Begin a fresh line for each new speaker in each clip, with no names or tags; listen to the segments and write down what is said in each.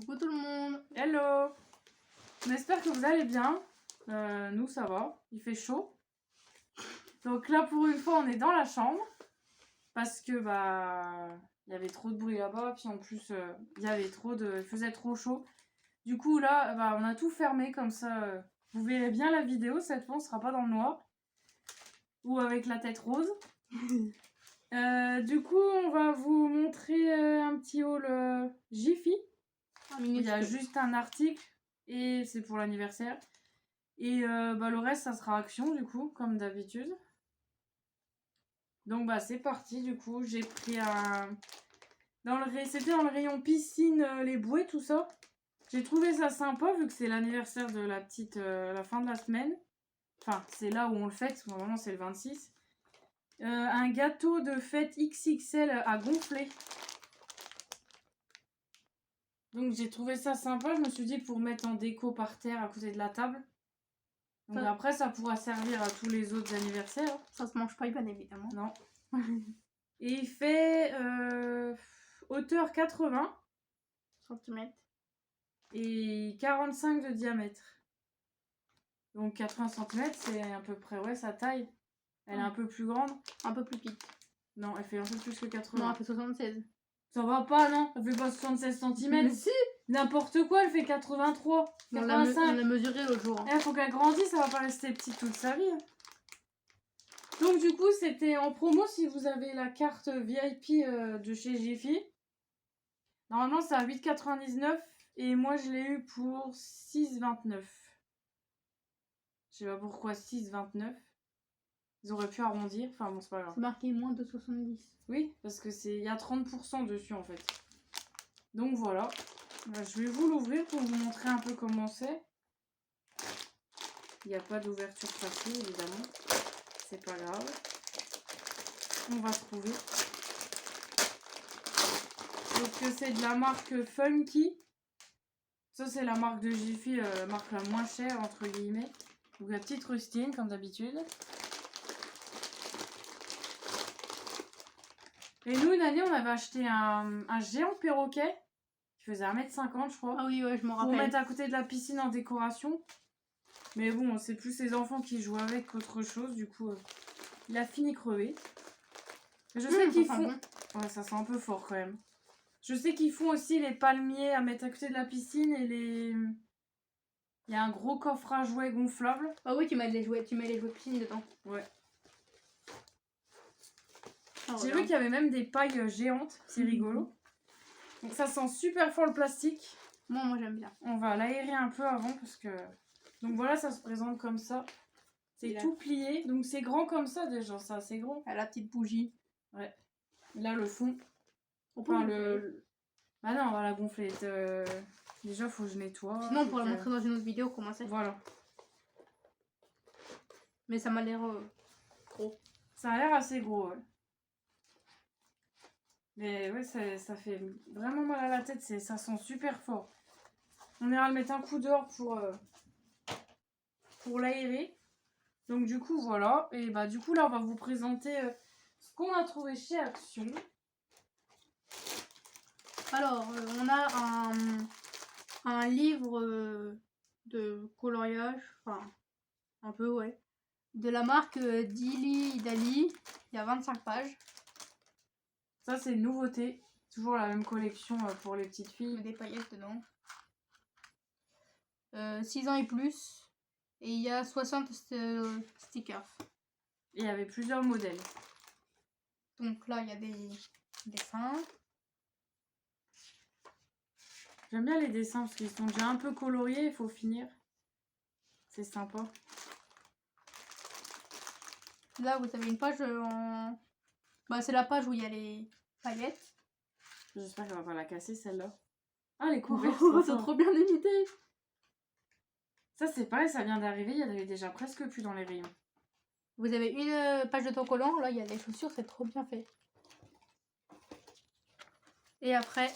Coucou tout le monde.
Hello! On espère que vous allez bien. Nous, ça va. Il fait chaud. Donc là, pour une fois, on est dans la chambre. Parce que, il y avait trop de bruit là-bas. Puis en plus, il faisait trop chaud. Du coup, là, on a tout fermé. Comme ça, vous verrez bien la vidéo. Cette fois, on sera pas dans le noir. Ou avec la tête rose. Du coup, on va vous montrer un petit haul Jiffy. Il y a juste un article et c'est pour l'anniversaire. Et le reste, ça sera action du coup, comme d'habitude. Donc c'est parti du coup. J'ai pris un... C'était dans le rayon piscine, les bouées, tout ça. J'ai trouvé ça sympa vu que c'est l'anniversaire de la petite... la fin de la semaine. Enfin, c'est là où on le fête. Normalement, c'est le 26. Un gâteau de fête XXL à gonfler. Donc j'ai trouvé ça sympa, je me suis dit pour mettre en déco par terre à côté de la table. Donc après ça pourra servir à tous les autres anniversaires.
Ça se mange pas bien évidemment.
Non. Et il fait hauteur 80
cm
et 45 de diamètre. Donc 80 cm c'est à peu près sa taille. Elle est un peu plus grande.
Un peu plus petite.
Non, elle fait un peu plus que 80.
Non, elle fait 76.
Ça va pas, non? Elle fait pas 76 cm.
Mais si!
N'importe quoi, elle fait 83, 85.
On l'a mesuré l'autre jour.
Il faut qu'elle grandisse, ça va pas rester petite toute sa vie. Donc du coup, c'était en promo si vous avez la carte VIP de chez Jiffy. Normalement, c'est à 8,99 et moi, je l'ai eu pour 6,29. Je sais pas pourquoi 6,29. Ils auraient pu arrondir, enfin bon, c'est pas grave.
C'est marqué moins de 70.
Oui, parce que il y a 30% dessus en fait. Donc voilà. Je vais vous l'ouvrir pour vous montrer un peu comment c'est. Il n'y a pas d'ouverture facile évidemment. C'est pas grave. On va trouver. Donc c'est de la marque Funky. Ça c'est la marque de Jiffy, la marque la moins chère entre guillemets. Donc la petite rustine comme d'habitude. Et nous une année on avait acheté un géant perroquet. Qui faisait 1,50 m je crois.
Ah oui ouais je m'en rappelle.
Pour mettre à côté de la piscine en décoration. Mais bon c'est plus les enfants qui jouent avec qu'autre chose. Du coup il a fini crevé. Je sais qu'ils font... Bon. Ouais, ça sent un peu fort quand même. Je sais qu'ils font aussi les palmiers à mettre à côté de la piscine et les... Il y a un gros coffre à jouets gonflable.
Ah oui, tu mets les jouets de piscine dedans.
Ouais.
Ah,
j'ai vu qu'il y avait même des pailles géantes. C'est rigolo. Donc ça sent super fort le plastique.
Moi j'aime bien.
On va l'aérer un peu avant parce que... Donc voilà, ça se présente comme ça. C'est tout plié. Donc c'est grand comme ça déjà, ça c'est gros.
À la petite bougie.
Ouais. Là le fond. Enfin Bah non, on va la gonfler. Déjà faut que je nettoie.
Sinon on pourra la montrer dans une autre vidéo comment c'est.
Voilà.
Mais ça m'a l'air gros.
Ça a l'air assez gros, ouais. Mais ouais, ça fait vraiment mal à la tête. Ça sent super fort. On ira le mettre un coup dehors pour l'aérer. Donc du coup voilà. Et du coup là on va vous présenter ce qu'on a trouvé chez Action.
Alors on a un livre de coloriage, enfin un peu ouais, de la marque Dili Dali. Il y a 25 pages.
Ça c'est une nouveauté. Toujours la même collection pour les petites filles.
Des paillettes dedans. 6 ans et plus. Et il y a 60 stickers.
Et il y avait plusieurs modèles.
Donc là il y a des dessins.
J'aime bien les dessins parce qu'ils sont déjà un peu coloriés, il faut finir. C'est sympa.
Là vous avez une page en... c'est la page où il y a les paillettes.
J'espère qu'elle va pas la casser celle-là. Ah les couvertes,
c'est trop bien imité.
Ça c'est pareil, ça vient d'arriver, il y en avait déjà presque plus dans les rayons.
Vous avez une page d'autocollant, là il y a les chaussures, c'est trop bien fait. Et après,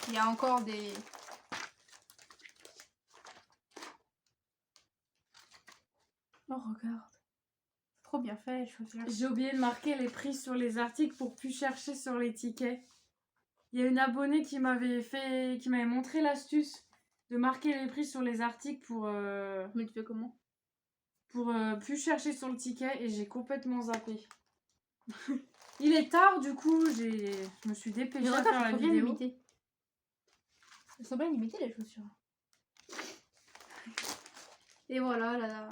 il y a encore des... Oh regarde, c'est trop bien fait les chaussures.
J'ai oublié de marquer les prix sur les articles pour plus chercher sur les tickets. Il y a une abonnée qui m'avait montré l'astuce de marquer les prix sur les articles
Mais tu fais comment?
pour plus chercher sur le ticket et j'ai complètement zappé. Il est tard, du coup, je me suis dépêchée à faire la vidéo.
Limitées. Elles sont bien limitées les chaussures. Et voilà, là.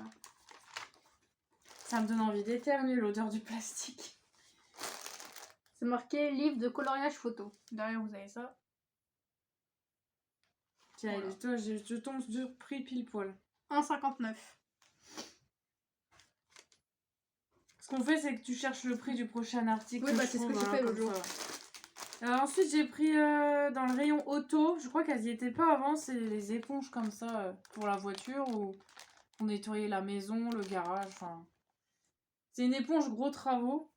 Ça me donne envie d'éternuer l'odeur du plastique.
C'est marqué livre de coloriage photo. Derrière, vous avez ça.
Tiens,
Voilà.
toi, je tombe sur prix pile poil.
1,59.
Ce qu'on fait, c'est que tu cherches le prix du prochain article.
Oui, bah c'est ce que tu fais l'autre jour.
Ensuite, j'ai pris dans le rayon auto. Je crois qu'elles y étaient pas avant. C'est les éponges comme ça pour la voiture ou pour nettoyer la maison, le garage. Enfin, c'est une éponge gros travaux.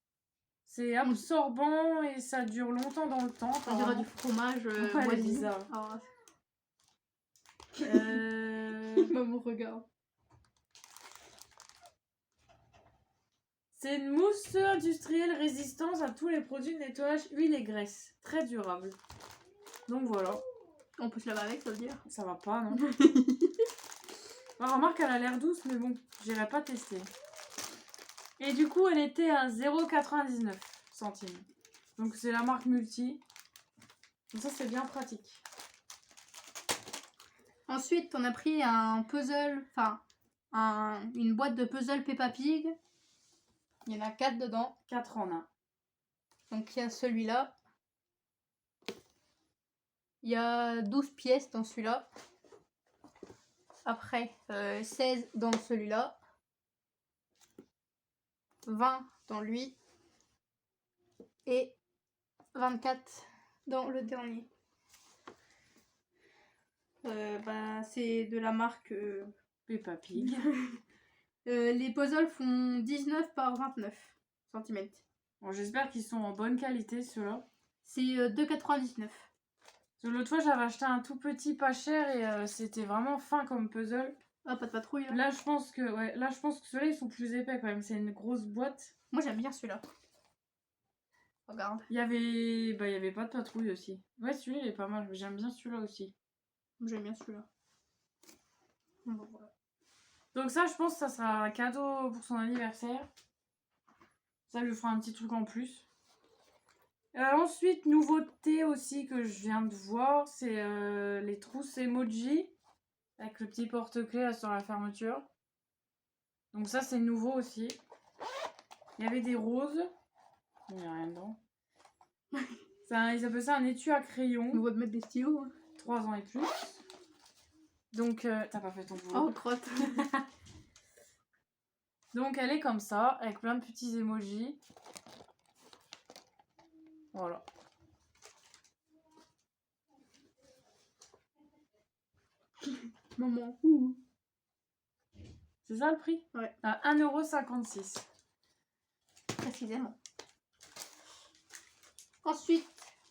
C'est absorbant et ça dure longtemps dans le temps.
Ça dirait du fromage
ouais, bizarre.
Ah.
Euh...
Maman regarde.
C'est une mousse industrielle résistante à tous les produits de nettoyage, huile et graisse. Très durable. Donc voilà.
On peut se laver avec, ça veut dire.
Ça va pas, non? Alors, remarque, elle a l'air douce, mais bon, j'irai pas tester. Et du coup, elle était à 0,99 centimes. Donc c'est la marque Multi. Donc ça, c'est bien pratique.
Ensuite, on a pris un puzzle, enfin, une boîte de puzzle Peppa Pig. Il y en a 4 dedans.
4 en 1.
Donc il y a celui-là. Il y a 12 pièces dans celui-là. Après, 16 dans celui-là. 20 dans lui. Et 24 dans le dernier. C'est de la marque
Peppa Pig.
les puzzles font 19 par 29 cm.
Bon, j'espère qu'ils sont en bonne qualité, ceux-là.
C'est 2,99.
L'autre fois, j'avais acheté un tout petit pas cher et c'était vraiment fin comme puzzle.
Ah, pas de patrouille là.
Là, je pense que ceux-là, ils sont plus épais quand même. C'est une grosse boîte.
Moi, j'aime bien celui-là. Regarde.
Il y avait pas de patrouille aussi. Ouais, celui-là, il est pas mal. J'aime bien celui-là aussi.
J'aime bien celui-là. Bon, voilà.
Donc ça, je pense que ça sera un cadeau pour son anniversaire. Ça lui fera un petit truc en plus. Ensuite, nouveauté aussi que je viens de voir, c'est les trousses emoji avec le petit porte-clés là sur la fermeture. Donc ça, c'est nouveau aussi. Il y avait des roses. Il n'y a rien dedans. Ils appellent ça un étui à crayon.
On va te mettre des stylos. Hein.
3 ans et plus. Donc, t'as pas fait ton boulot.
Oh, crotte.
Donc, elle est comme ça, avec plein de petits emojis. Voilà.
Maman.
C'est ça le prix?
Ouais.
À 1,56 €.
Précisément. Ensuite,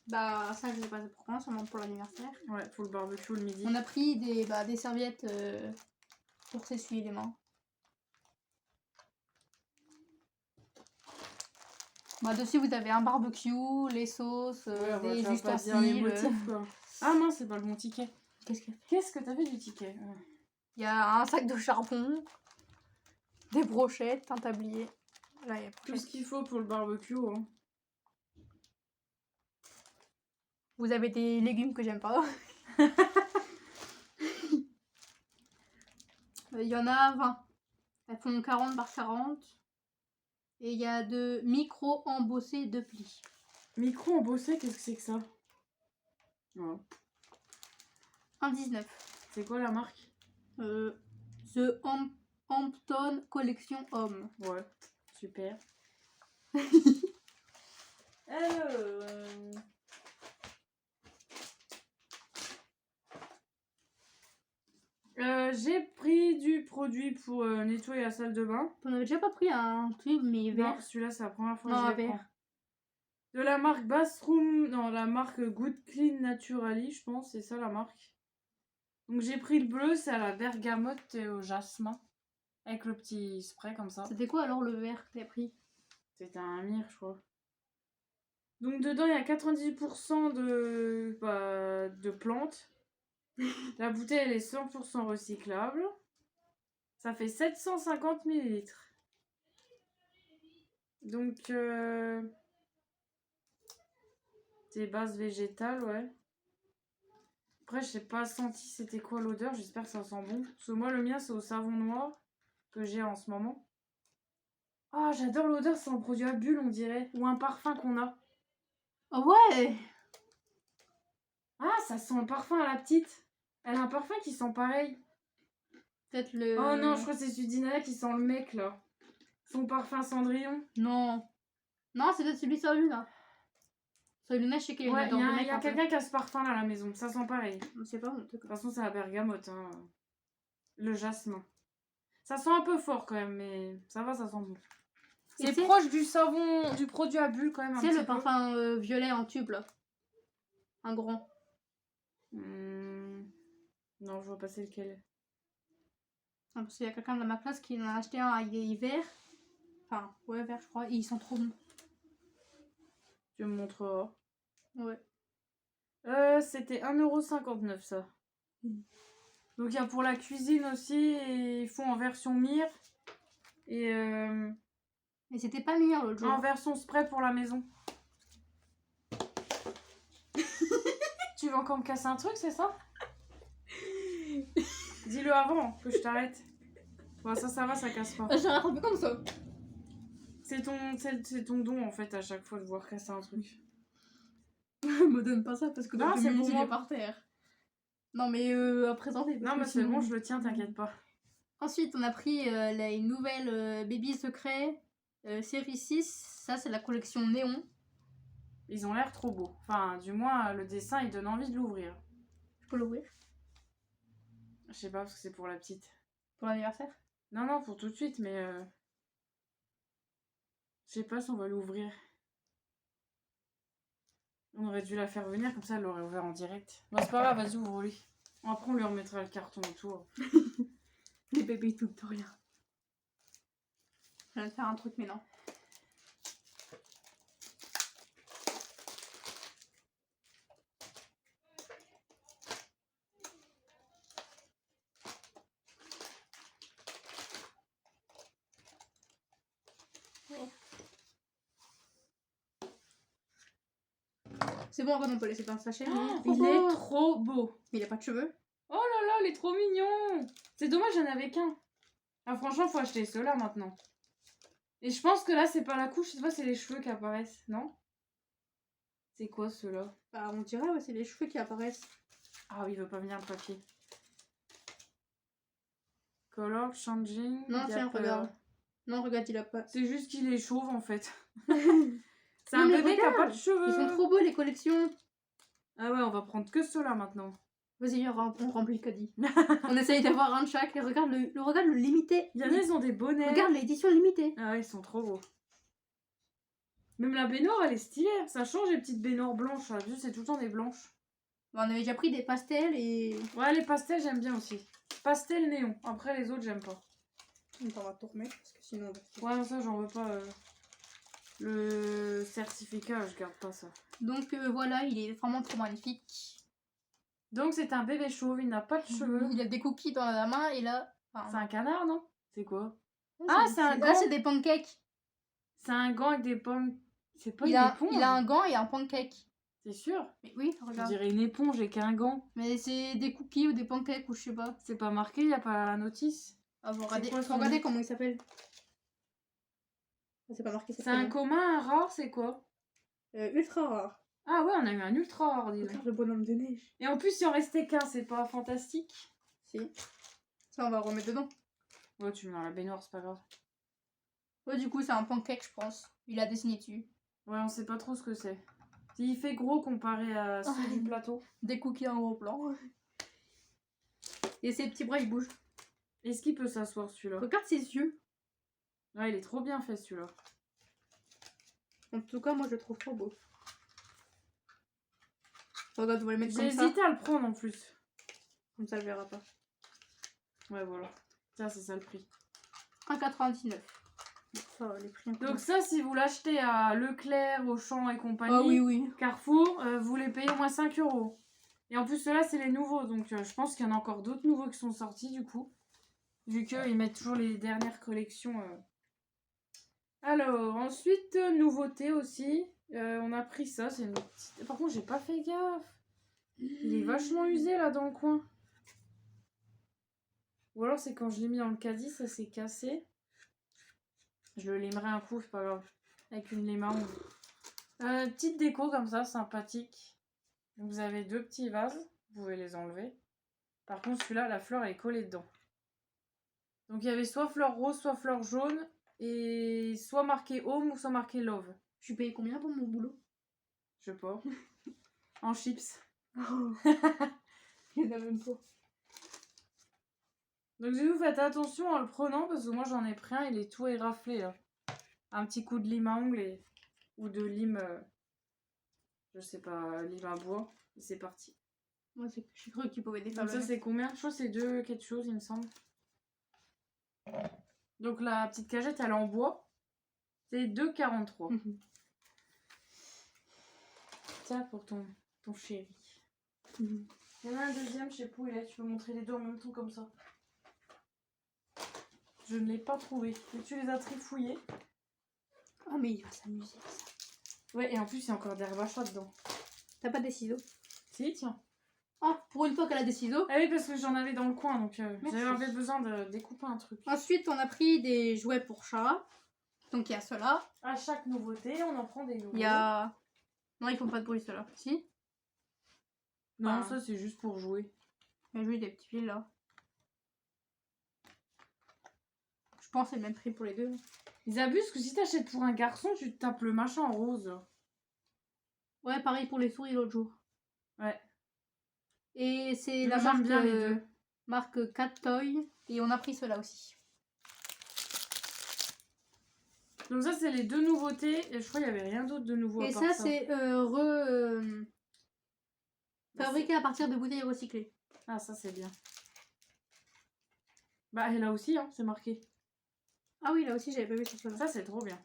ça je sais pas pour quand, sûrement pour l'anniversaire.
Ouais, pour le barbecue le midi.
On a pris des serviettes pour s'essuyer les mains. Dessus vous avez un barbecue, les sauces, des ustensiles.
Ah mince, c'est pas le bon ticket.
Qu'est-ce
que t'as fait du ticket?
Il y a un sac de charbon, des brochettes, un tablier. Là, il y a
tout ce qu'il faut pour le barbecue. Hein.
Vous avez des légumes que j'aime pas. Il y en a 20. Elles font 40 par 40. Et il y a de micro embossés de plis.
Micro embossé, qu'est-ce que c'est que ça? Ouais.
1,19.
C'est quoi la marque?
The Hampton Collection Homme.
Ouais, super. J'ai pris du produit pour nettoyer la salle de bain.
On avait déjà pas pris un truc, mais vert.
Non, celui-là, c'est la première fois
que
je le prends. De la marque Bathroom, non, la marque Good Clean Naturally, je pense, c'est ça la marque. Donc j'ai pris le bleu, c'est à la bergamote et au jasmin. Avec le petit spray comme ça.
C'était quoi alors le vert que t'as pris?
C'était un myrrhe, je crois. Donc dedans, il y a 90% de plantes. La bouteille, elle est 100% recyclable. Ça fait 750 millilitres. Donc, des bases végétales, ouais. Après, je sais pas senti c'était quoi l'odeur. J'espère que ça sent bon. Parce que moi, le mien, c'est au savon noir que j'ai en ce moment. Ah, j'adore l'odeur. C'est un produit à bulles, on dirait. Ou un parfum qu'on a.
Ah ouais!
Ah, ça sent le parfum à la petite. Elle a un parfum qui sent pareil.
Peut-être le...
Oh non, je crois que c'est celui d'Inaya qui sent le mec, là. Son parfum Cendrillon.
Non. Non, c'est peut-être celui sur lui, là. Celui-là, je sais qu'il y a une
Ouais,
odeur de
il
mec
y a
un peu.
quelqu'un qui a ce parfum-là à la maison. Ça sent pareil.
Je sais pas, en tout
De toute
cas.
façon, c'est la bergamote, hein. Le jasmin. Ça sent un peu fort quand même, mais ça va, ça sent bon. C'est proche du savon, du produit à bulles quand même.
C'est le parfum violet en tube, là. Un grand.
Non, je vois pas c'est lequel.
Ah, parce qu'il y a quelqu'un de ma classe qui en a acheté un avec vert. Enfin, ouais, vert, je crois. Et ils sont trop bons.
Tu me montreras.
Ouais.
C'était 1,59 € ça. Donc il y a pour la cuisine aussi, et ils font en version mire. Et
Mais c'était pas mire l'autre jour.
en version spray pour la maison. Tu veux encore me casser un truc, c'est ça? Dis-le avant que je t'arrête. Bon, ça va, ça casse pas.
J'ai rattrapé comme ça.
C'est ton don en fait à chaque fois de voir casser un truc.
Me donne pas ça parce que
Non,
donc,
c'est
le
pour
il
moi.
est par terre. Non, mais à présenter.
Non, mais c'est bon, je le tiens, t'inquiète pas.
Ensuite, on a pris une nouvelle Baby Secret série 6. Ça, c'est la collection Néon.
Ils ont l'air trop beaux. Enfin, du moins, le dessin, il donne envie de l'ouvrir.
Je peux l'ouvrir
Je sais pas, parce que c'est pour la petite.
pour l'anniversaire.
Non, non, pour tout de suite, mais... Je sais pas si on va l'ouvrir. On aurait dû la faire venir, comme ça, elle l'aurait ouvert en direct. Bon, c'est pas grave, vas-y, ouvre-lui. Après, on lui remettra le carton autour.
Les bébés tout de rien. Je vais faire un truc, mais non. C'est bon, on peut laisser dans le sachet.
Il est trop beau.
Mais il a pas de cheveux.
Oh là là, il est trop mignon. C'est dommage, j'en avais qu'un. Ah, franchement, faut acheter ceux-là maintenant. Et je pense que là, c'est pas la couche, je sais pas, c'est les cheveux qui apparaissent, non? C'est quoi ceux-là?
Bah, on dirait, ouais, c'est les cheveux qui apparaissent.
Ah oui, il veut pas venir le papier. Color changing.
Non, tiens, regarde. Non, regarde, il a pas.
C'est juste qu'il est chauve en fait. C'est
Non,
un
mais
bébé qui a pas
regarde,
de cheveux.
Ils sont trop beaux, les collections.
Ah ouais, on va prendre que ceux-là maintenant.
Vas-y, on remplit le caddie. On essaye d'avoir un de chaque. Et regarde le limité.
Il y en a, ils ont des bonnets.
Regarde l'édition limitée.
Ah ouais, ils sont trop beaux. Même la baignoire, elle est stylée. Ça change les petites baignoires blanches. Là. Vu, c'est tout le temps des blanches.
Bah, on avait déjà pris des pastels et...
Ouais, les pastels, j'aime bien aussi. Pastel néon. Après, les autres, j'aime pas.
On va tout remettre parce que sinon...
Ouais, ça, j'en veux pas. Le certificat, je garde pas ça.
Donc voilà, il est vraiment trop magnifique.
Donc, c'est un bébé chauve. Il n'a pas de cheveux.
Il a des cookies dans la main et là...
C'est un canard, non? C'est quoi?
c'est un gant. Là, c'est des pancakes.
C'est un gant avec des pommes. C'est pas
Il
une
a
éponge.
un gant et un pancake.
C'est sûr?
Mais oui,
On
regarde.
dirait une éponge et qu'un gant.
Mais c'est des cookies ou des pancakes ou je sais pas.
C'est pas marqué, y a pas la notice.
Ah, vous
C'est quoi,
regardez comment il s'appelle. C'est pas marqué.
C'est un commun, un rare, c'est quoi?
Ultra rare.
Ah ouais, on a eu un ultra rare, dis donc.
Regarde le bonhomme de neige.
Et en plus, si on restait qu'un, c'est pas fantastique?
Si. Ça, on va remettre dedans.
Ouais, tu mets dans la baignoire, c'est pas grave.
Ouais, du coup, c'est un pancake, je pense. Il a dessiné dessus.
Ouais, on sait pas trop ce que c'est. Il fait gros comparé à ceux du plateau.
Des cookies en gros plan. Et ses petits bras, ils bougent.
Est-ce qu'il peut s'asseoir, celui-là?
Regarde ses yeux.
Ouais, il est trop bien fait, celui-là.
En tout cas, moi, je le trouve trop beau. Regarde, on va le mettre
J'ai
comme ça.
hésité à le prendre, en plus.
Comme ça, elle verra pas.
Ouais, voilà. Tiens, c'est ça le prix.
1,99. Ça, les prix un peu.
Donc ça, si vous l'achetez à Leclerc, Auchan et compagnie,
Ah oui.
Carrefour, vous les payez au moins 5 €. Et en plus, ceux-là, c'est les nouveaux. Donc je pense qu'il y en a encore d'autres nouveaux qui sont sortis du coup. Vu qu'ils mettent toujours les dernières collections. Alors, ensuite, nouveauté aussi. On a pris ça. C'est une petite... Par contre, j'ai pas fait gaffe. Il est vachement usé là dans le coin. Ou alors c'est quand je l'ai mis dans le caddie, ça s'est cassé. Je le limerai un coup, c'est pas grave. Avec une lime à ongles. Petite déco comme ça, sympathique. Vous avez 2 petits vases. Vous pouvez les enlever. Par contre, celui-là, la fleur elle est collée dedans. Donc il y avait soit fleur rose, soit fleur jaune. Et soit marqué home ou soit marqué love.
Je suis payé combien pour mon boulot?
Je sais pas. En chips.
Il y en a même pas.
Donc vous faites attention en le prenant parce que moi j'en ai pris un, il est tout éraflé là. Un petit coup de lime à ongles ou de lime, je sais pas, lime à bois. Et c'est parti.
Moi, j'ai cru qu'il pouvait
Donc
défaire.
ça c'est combien? Je crois que c'est 2 quelque chose il me semble. Donc la petite cagette elle est en bois. C'est 2,43. Tiens pour ton chéri. Il y en a un deuxième, je sais pas où il est. Tu peux montrer les deux en même temps comme ça. Je ne l'ai pas trouvé. Et tu les as trifouillés.
Ah, mais il va s'amuser.
Ouais, et en plus, il y a encore des rebachats dedans.
T'as pas des ciseaux?
Si, tiens.
Ah, pour une fois qu'elle a des ciseaux.
Ah oui, parce que j'en avais dans le coin, donc j'avais besoin de découper un truc.
Ensuite, on a pris des jouets pour chat. Donc, il y a ceux-là.
À chaque nouveauté, on en prend des nouveaux.
Il y a... Non, ils font pas de bruit, ceux-là. Si?
Non,
Ah.
ça, c'est juste pour jouer.
Il y a juste des petits fils, là. Je pense que c'est le même prix pour les deux.
Ils abusent que si t'achètes pour un garçon, tu te tapes le machin en rose.
Ouais, pareil pour les souris l'autre jour.
Ouais.
Et c'est
Moi,
la
j'aime
marque,
bien les deux.
marque Cat Toy. Et on a pris ceux-là aussi.
Donc ça, c'est les deux nouveautés. Et je crois qu'il n'y avait rien d'autre de nouveau
Et
à part
ça,
ça.
c'est fabriqué à partir de bouteilles recyclées.
Ah, ça, c'est bien. Bah, et là aussi, hein, c'est marqué.
Ah oui, là aussi, j'avais pas vu ça.
Ça, c'est trop bien.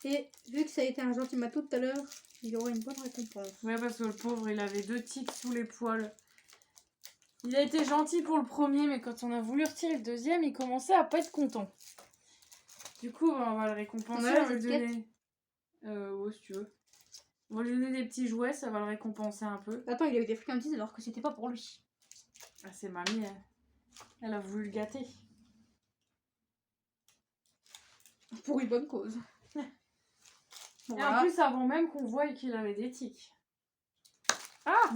Et vu que ça a été un gentil matou tout à l'heure, il y aura une bonne récompense.
Ouais, parce que le pauvre, il avait 2 tics sous les poils. Il a été gentil pour le premier, mais quand on a voulu retirer le deuxième, il commençait à pas être content. Du coup, on va le récompenser.
On a la
va lui
étiquette
donner... ouais, si tu veux. On va lui donner des petits jouets, ça va le récompenser un peu.
Attends, il a eu des friandises alors que c'était pas pour lui.
Ah, c'est mamie, elle a voulu le gâter.
Pour une bonne cause.
Et
Voilà.
en plus, avant même qu'on voie qu'il avait des tics. Ah!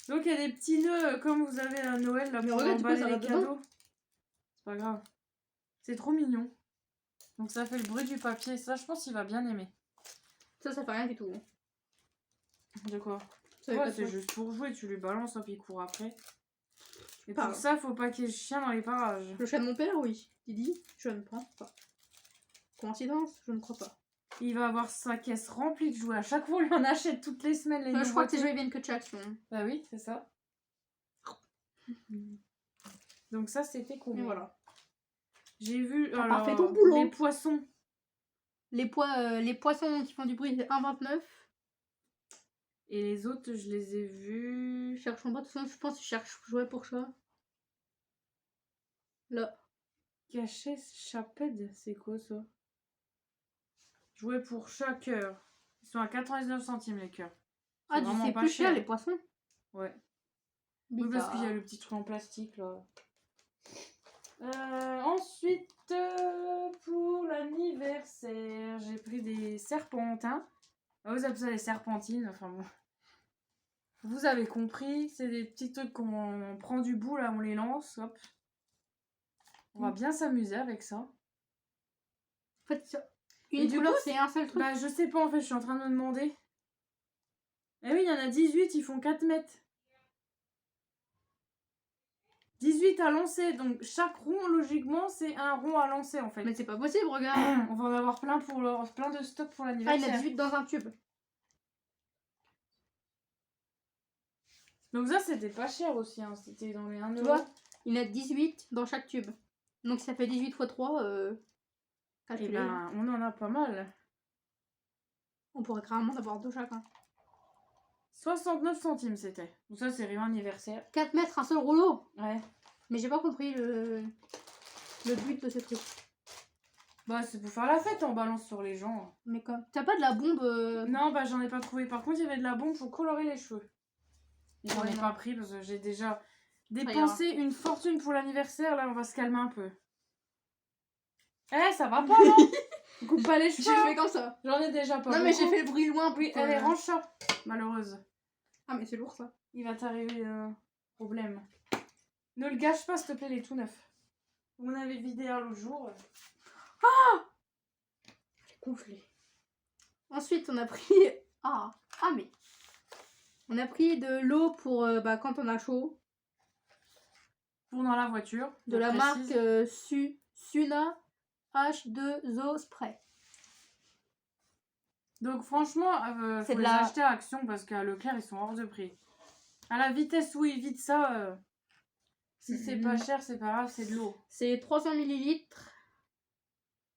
Donc, il y a des petits nœuds comme vous avez à Noël là,
Mais
pour
regarde, du coup,
emballer
ça va
les
dedans.
cadeaux. C'est pas grave. C'est trop mignon. Donc, ça fait le bruit du papier. Ça, je pense qu'il va bien aimer.
Ça fait rien du tout.
De quoi?
Ça fait
Ouais,
pas de
c'est
bruit.
juste pour jouer. Tu lui balances, hop, il court après. Et
Pas
pour
grave.
ça, faut pas qu'il y ait de chien dans les parages.
Le chat de mon père, oui. Didi, je ne pense pas. Coïncidence, je ne crois pas.
Il va avoir sa caisse remplie de jouets. À chaque fois, on lui en achète toutes les semaines les
Je crois que ces
nouveautés.
jouets viennent que de chez Action.
Bah oui, c'est ça. Donc ça, c'était
Et
combien?
voilà.
J'ai vu
T'as pas
alors,
fait ton boulot.
les poissons.
Les poissons qui font du bruit, c'est 1,29.
Et les autres, je les ai vus.
Je cherche en bas, de toute façon, je pense que je cherche jouets pour chat. Là.
Cachet chaped, c'est quoi ça? Jouets pour chat cœur. Ils sont à 99 centimes les cœurs.
Ah,
vraiment
c'est
pas
plus cher
cher.
les poissons.
Ouais. Oui, parce qu'il y a le petit truc en plastique là. Ensuite, pour l'anniversaire, j'ai pris des serpentins. Ah, vous appelez ça des serpentines, enfin bon. Vous avez compris, c'est des petits trucs qu'on prend du bout là, on les lance, hop. On va bien s'amuser avec ça.
En fait,
Et
une
du
couleur,
coup,
c'est un seul truc.
Bah, je sais pas en fait, je suis en train de me demander. Eh oui, il y en a 18, ils font 4 mètres. 18 à lancer, donc chaque rond, logiquement, c'est un rond à lancer en fait.
Mais c'est pas possible, regarde.
On va en avoir plein, plein de stock pour
Ah, il
l'anniversaire.
a 18 dans un tube.
Donc ça, c'était pas cher aussi, hein. C'était dans les 1
Tu
euro.
vois, il a 18 dans chaque tube. Donc ça fait 18 x 3.
Et
Calculez.
ben, on en a pas mal.
On pourrait carrément en avoir 2 chacun.
69 centimes c'était. Donc ça, c'est rayon anniversaire.
4 mètres, un seul rouleau.
Ouais.
Mais j'ai pas compris le but de ce truc.
Bah, c'est pour faire la fête, on balance sur les gens.
Mais comme. T'as pas de la bombe
Non, bah, j'en ai pas trouvé. Par contre, il y avait de la bombe pour colorer les cheveux. Et j'en
Ouais,
ai
non.
pas pris parce que j'ai déjà
ira.
dépensé une fortune pour l'anniversaire. Là, on va se calmer un peu. Eh, ça va pas, non? Coupe pas les
J'ai
cheveux.
fait comme ça.
J'en ai déjà pas
Non, mais
beaucoup.
j'ai fait le bruit loin.
Oui,
pour
elle est
que-
range ça. Malheureuse.
Ah, mais c'est lourd ça.
Il va t'arriver un problème. Ne le gâche pas, s'il te plaît, il est tout neuf. On avait vidé un l'autre jour.
J'ai gonflé. Ensuite, on a pris. Mais. On a pris de l'eau pour quand on a chaud.
Pour dans la voiture.
De la marque Suna H2O Spray.
Donc franchement,
C'est
faut
de
les
la-
acheter à Action parce qu'à Leclerc, ils sont hors de prix. À la vitesse où ils vident ça, si c'est pas cher, c'est pas grave, c'est de l'eau.
C'est 300 ml.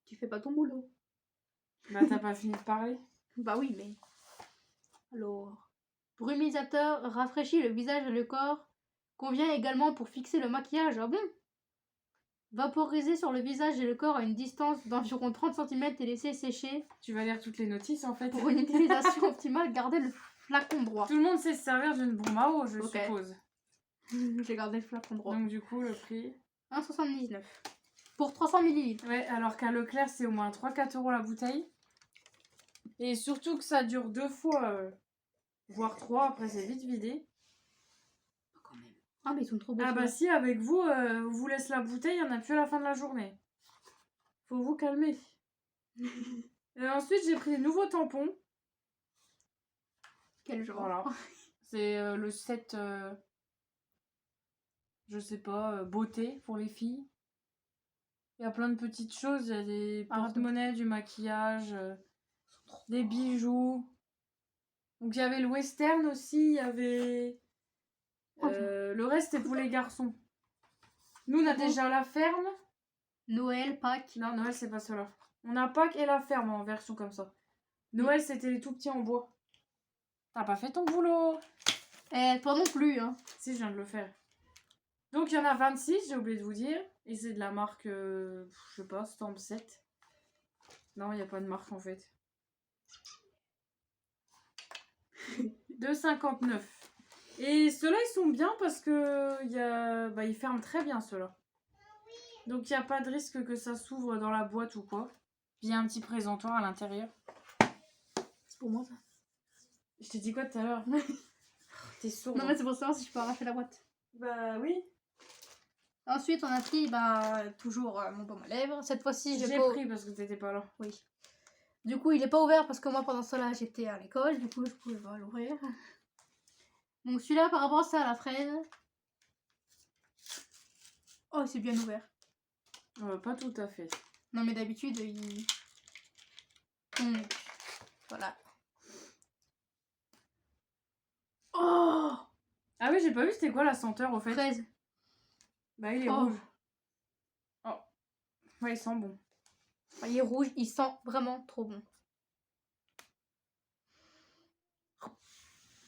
Tu fais pas ton boulot.
Bah t'as pas fini de parler.
Bah oui, mais. Alors. Brumisateur rafraîchit le visage et le corps. Convient également pour fixer le maquillage. Ah bon? Vaporiser sur le visage et le corps à une distance d'environ 30 cm et laisser sécher.
Tu vas lire toutes les notices en fait.
Pour une utilisation optimale, gardez le flacon droit.
Tout le monde sait se servir d'une broome à eau, je
Ok.
suppose.
J'ai gardé le flacon droit.
Donc du coup, le prix...
1,79. Pour 300 ml.
Ouais, alors qu'à Leclerc, c'est au moins 3-4 € la bouteille. Et surtout que ça dure 2 fois, voire 3, après c'est vite vidé.
Quand même. Ah, mais ils sont trop beaux.
Ah bah
ceux-là.
si, avec vous, on vous laisse la bouteille, il n'y en a plus à la fin de la journée. Faut vous calmer. Ensuite, j'ai pris des nouveaux tampons.
Quel genre.
Voilà. C'est le set, je sais pas, beauté pour les filles. Il y a plein de petites choses. Il y a des porte-monnaies, du maquillage, des bijoux. Donc il y avait le western aussi, il y avait... le reste, c'est pour les garçons. Nous, on a déjà la ferme.
Noël, Pâques.
Non, Noël, c'est pas cela. On a Pâques et la ferme en version comme ça. Noël, c'était les tout petits en bois. T'as pas fait ton boulot.
Pas non plus, hein.
Si, je viens de le faire. Donc, il y en a 26, j'ai oublié de vous dire. Et c'est de la marque, je sais pas, Stamp 7. Non, il n'y a pas de marque en fait. 2,59. Et ceux-là, ils sont bien parce que ils ferment très bien ceux-là. Donc, il n'y a pas de risque que ça s'ouvre dans la boîte ou quoi. Puis, il y a un petit présentoir à l'intérieur.
C'est pour moi ça.
Je t'ai dit quoi tout à l'heure? T'es sourde.
Non, mais c'est pour savoir si je peux arracher la boîte.
Bah oui.
Ensuite, on a pris toujours mon baume à lèvres. Cette fois-ci,
J'ai
pas...
pris parce que t'étais pas là.
Oui. Du coup, il est pas ouvert parce que moi, pendant ce temps-là, j'étais à l'école. Du coup, je pouvais pas l'ouvrir. Donc, celui-là, par rapport à ça, à la fraise. Oh, c'est bien ouvert.
Pas tout à fait.
Non, mais d'habitude, il... Voilà. Oh!
Ah oui, j'ai pas vu c'était quoi la senteur au fait.
Fraise.
Bah il est
Oh.
rouge. Oh. Ouais, il sent bon.
Il est rouge, il sent vraiment trop bon.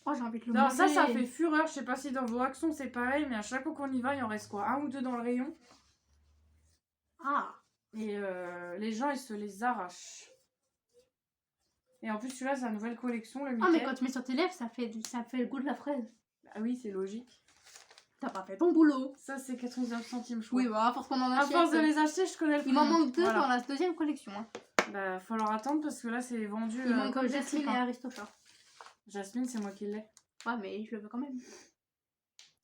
Oh, j'ai envie de le
Non,
manger.
ça fait fureur. Je sais pas si dans vos actions c'est pareil, mais à chaque fois qu'on y va, il en reste quoi? Un ou deux dans le rayon.
Ah!
Et les gens, ils se les arrachent. Et en plus, celui-là, c'est la nouvelle collection, le Mickey.
Ah, mais quand tu mets sur tes lèvres, ça fait le goût de la fraise.
Ah oui, c'est logique.
T'as pas fait ton boulot.
Ça, c'est 99 centimes, je crois.
Oui, bah, à force qu'on en
À
achète.
force de les acheter, je connais le prix.
Il m'en manque deux
Voilà.
dans la deuxième collection. Hein.
Bah, falloir attendre parce que là, c'est vendu.
Il manque
comme des
Jasmine
trucs,
et
hein.
Aristocha.
Jasmine, c'est moi qui l'ai.
Ouais, mais je le veux quand même. Tu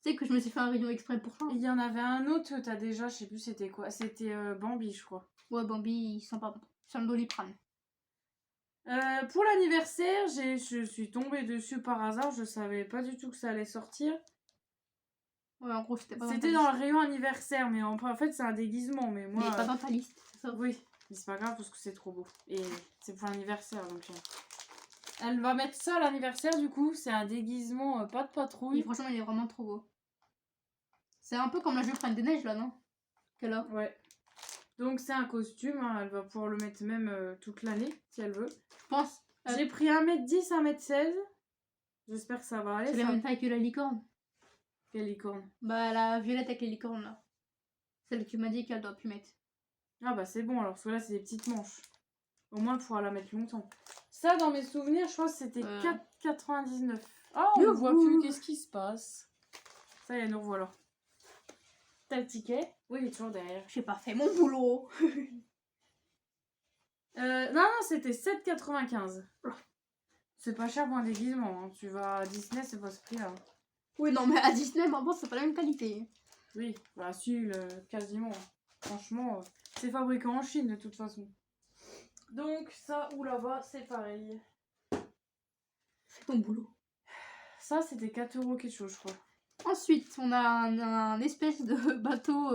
sais que je me suis fait un rayon exprès pour ça.
Il y en avait un autre que t'as déjà, je sais plus c'était quoi. C'était Bambi, je crois.
Ouais, Bambi, ils sont pas bons. C'est un Doliprane.
Pour l'anniversaire, je suis tombée dessus par hasard. Je savais pas du tout que ça allait sortir.
Ouais, en gros, c'était pas
C'était dans le rayon anniversaire, mais en fait, c'est un déguisement. Mais moi.
Mais pas dans ta liste, c'est ça.
Oui, mais c'est pas grave parce que c'est trop beau. Et c'est pour l'anniversaire donc. Elle va mettre ça à l'anniversaire du coup. C'est un déguisement pas de
Et
patrouille.
franchement, il est vraiment trop beau. C'est un peu comme la jupe Reine des Neiges là, non? Qu'elle a.
Ouais. Donc c'est un costume, hein, elle va pouvoir le mettre même toute l'année si elle veut.
Je pense.
J'ai pris 1m10, 1m16. J'espère que ça va aller.
C'est la
Ça.
même taille que la licorne.
Quelle licorne?
Bah, la violette avec les licornes là. Celle que tu m'as dit qu'elle doit plus mettre.
Ah bah c'est bon alors, parce que là c'est des petites manches. Au moins elle pourra la mettre longtemps. Ça, dans mes souvenirs, je crois que c'était 4,99. Oh, on ne voit plus, qu'est-ce qui se passe? Ça y est, nous revoilà. T'as le ticket? Oui, il est toujours derrière.
J'ai pas fait mon boulot.
Non, c'était 7,95. C'est pas cher pour un déguisement. Hein. Tu vas à Disney, c'est pas ce prix-là.
Oui, non, mais à Disney, bon, c'est pas la même qualité.
Oui, bah si, quasiment. Franchement, c'est fabriqué en Chine de toute façon. Donc ça ou là-bas, c'est pareil.
Fais ton boulot.
Ça, c'était 4 € quelque chose, je crois.
Ensuite, on a un espèce de bateau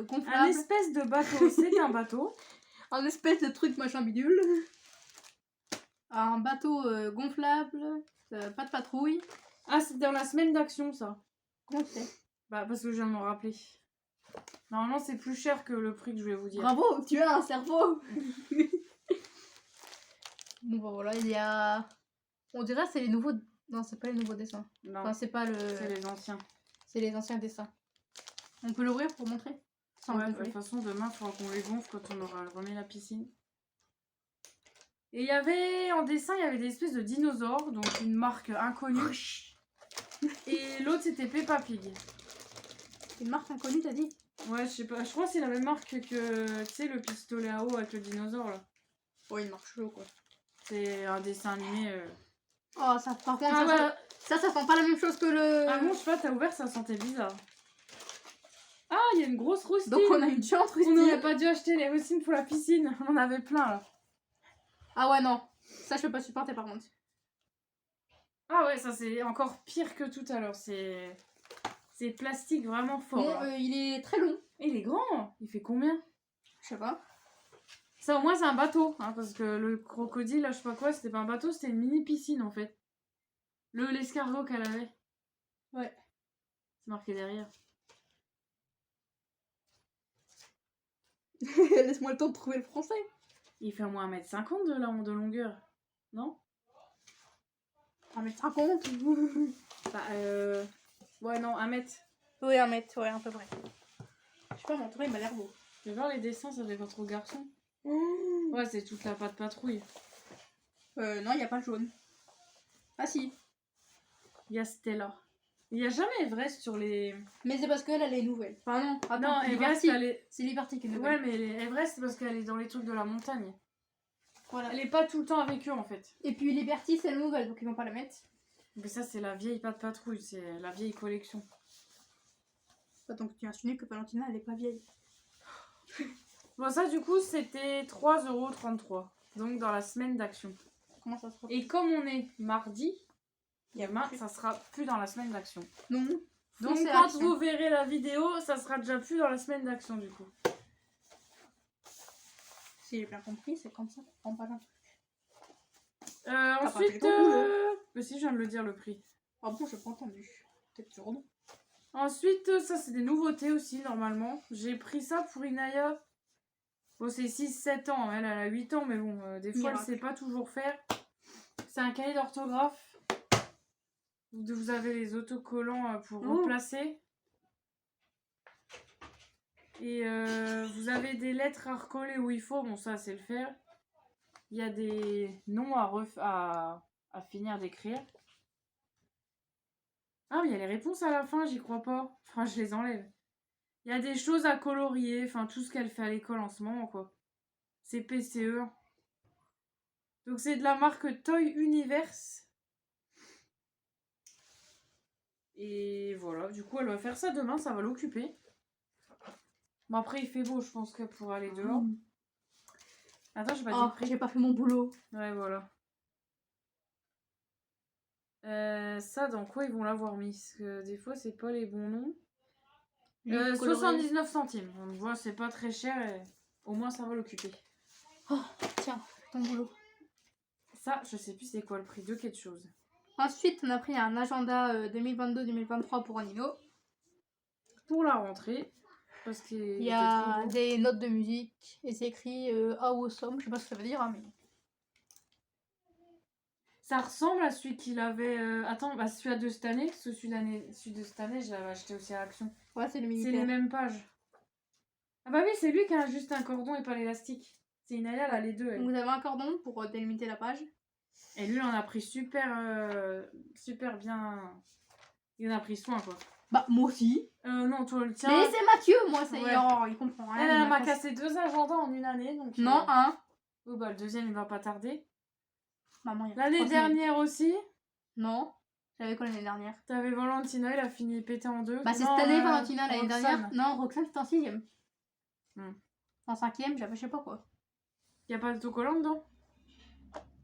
gonflable.
Un espèce de bateau, c'est un bateau.
Un espèce de truc machin bidule. Un bateau gonflable, pas de patrouille.
Ah, c'est dans la semaine d'action, ça.
Comment c'est?
Bah, parce que je viens de m'en rappeler. Normalement, c'est plus cher que le prix que je vais vous dire.
Bravo, tu as un cerveau. Bon, bah voilà, il y a... On dirait que c'est les nouveaux... Non, c'est pas les nouveaux dessins.
Non,
Enfin, c'est pas le...
c'est les anciens.
C'est les anciens dessins. On peut l'ouvrir pour montrer? Sans
Ouais, de
gonfler.
toute façon, demain, il faudra qu'on les gonfle quand on aura remis la piscine. Et il y avait, en dessin, il y avait des espèces de dinosaures, donc une marque inconnue. Et l'autre, c'était Peppa Pig.
Une marque inconnue, t'as dit?
Ouais, je sais pas, je crois que c'est la même marque que, tu sais, le pistolet à eau avec le dinosaure, là.
Ouais, une marque chaud, quoi.
C'est un dessin animé.
Oh, ça, par contre,
Ah, bah,
ça sent pas la même chose que le...
ah bon, je sais pas, t'as ouvert, ça sentait bizarre. Ah, il y a une grosse rustine.
Donc on a une chante
On n'aurait
rustine.
pas dû acheter les rustines pour la piscine. On en avait plein, là.
Ah ouais, non. Ça, je peux pas supporter, par contre.
Ah ouais, ça c'est encore pire que tout à l'heure. C'est plastique vraiment fort.
Bon,
là.
il est très long.
Et il est grand. Il fait combien?
Je sais pas.
Ça au moins c'est un bateau. Hein, parce que le crocodile, là, je sais pas quoi, c'était pas un bateau, c'était une mini piscine en fait. L'escargot qu'elle avait.
Ouais.
C'est marqué derrière.
Laisse-moi le temps de trouver le français.
Il fait au moins 1m50 de longueur. Non?
1m50.
Bah ouais non, 1 mètre.
Oui, 1 mètre, ouais, à peu près. Je sais pas, mon tour, il m'a l'air beau.
Je vais voir les dessins, ça fait pas trop garçon. Ouais, c'est toute la patte patrouille.
Non, il n'y a pas le jaune. Ah si.
Il y a Stella. Il n'y a jamais Everest sur les...
Mais c'est parce qu'elle, elle est nouvelle. Enfin non, attends,
Non,
c'est
Everest,
Liberty.
elle est...
C'est Liberty qui est
Ouais,
nouvelle.
mais Everest, c'est parce qu'elle est dans les trucs de la montagne.
Voilà.
Elle est pas tout le temps avec eux, en fait.
Et puis Liberty, c'est la nouvelle, donc ils vont pas la mettre.
Mais ça, c'est la vieille patte patrouille, c'est la vieille collection.
Donc tu insinues que Valentina, elle est pas vieille.
Bon, ça, du coup, c'était 3,33 €. Donc, dans la semaine d'action.
Comment ça se passe?
Et comme on est mardi, demain, ça sera plus dans la semaine d'action.
Non.
Donc,
Foncez à
quand
l'action.
vous verrez la vidéo, ça sera déjà plus dans la semaine d'action, du coup.
Si j'ai bien compris, c'est comme ça qu'on prend pas là.
Ensuite,
pas fait
mais si, je viens de le dire, le prix.
Ah bon, j'ai pas entendu. Peut-être sourde.
Ensuite, ça, c'est des nouveautés aussi, normalement. J'ai pris ça pour Inaya. Bon, c'est 6-7 ans. Elle a 8 ans, mais bon, des fois, elle sait pas toujours faire. C'est un cahier d'orthographe. Vous avez les autocollants pour replacer. Et vous avez des lettres à recoller où il faut. Bon, ça, c'est le faire. Il y a des noms à finir d'écrire. Ah, mais il y a les réponses à la fin, j'y crois pas. Enfin, je les enlève. Il y a des choses à colorier. Enfin, tout ce qu'elle fait à l'école en ce moment, quoi. C'est PCE. Donc, c'est de la marque Toy Universe. Et voilà, du coup, elle va faire ça demain. Ça va l'occuper. Bon, après, il fait beau, je pense qu'elle pourra aller dehors. Attends, j'ai pas dit le prix.
J'ai pas fait mon boulot.
Ouais, voilà. Ça, dans quoi ils vont l'avoir mis? Parce que des fois, c'est pas les bons noms. 79 centimes. On voit, c'est pas très cher et au moins, ça va l'occuper.
Oh, tiens, ton boulot.
Ça, je sais plus c'est quoi le prix de quelque chose.
Ensuite, on a pris un agenda 2022-2023 pour Anino.
Pour la rentrée. parce qu'il
Il y
était
a
trop beau.
des notes de musique et c'est écrit Awesome. Je sais pas ce que ça veut dire, hein, mais.
Ça ressemble à celui qu'il avait. Attends, bah, celui de cette année. Celui de cette année, je l'avais acheté aussi à Action.
Ouais, c'est le
C'est les
militaire.
mêmes pages. Ah bah oui, c'est lui qui a juste un cordon et pas l'élastique. C'est Inaya, elle a les deux. Elle.
Donc vous avez un cordon pour délimiter la page.
Et lui, il en a pris super bien. Il en a pris soin, quoi.
Bah, moi aussi.
Non, toi, le tien.
Mais c'est Mathieu, moi, c'est.
Ouais.
Oh, il comprend rien.
Elle
il
m'a cassé 2 agendas en une année. Donc,
Non, un.
Oh, bah, le deuxième, il va pas tarder.
Maman, il y a
L'année
3 semaines.
dernière aussi.
Non. J'avais quoi l'année dernière?
T'avais Valentina, il a fini pété en deux.
Bah, c'est
Non,
cette année, Valentina, l'année
Roxane.
dernière. Non, Roxane, c'était en 6ème.
Hmm.
En 5ème, j'avais je sais pas quoi.
Y a pas d'autocollant dedans?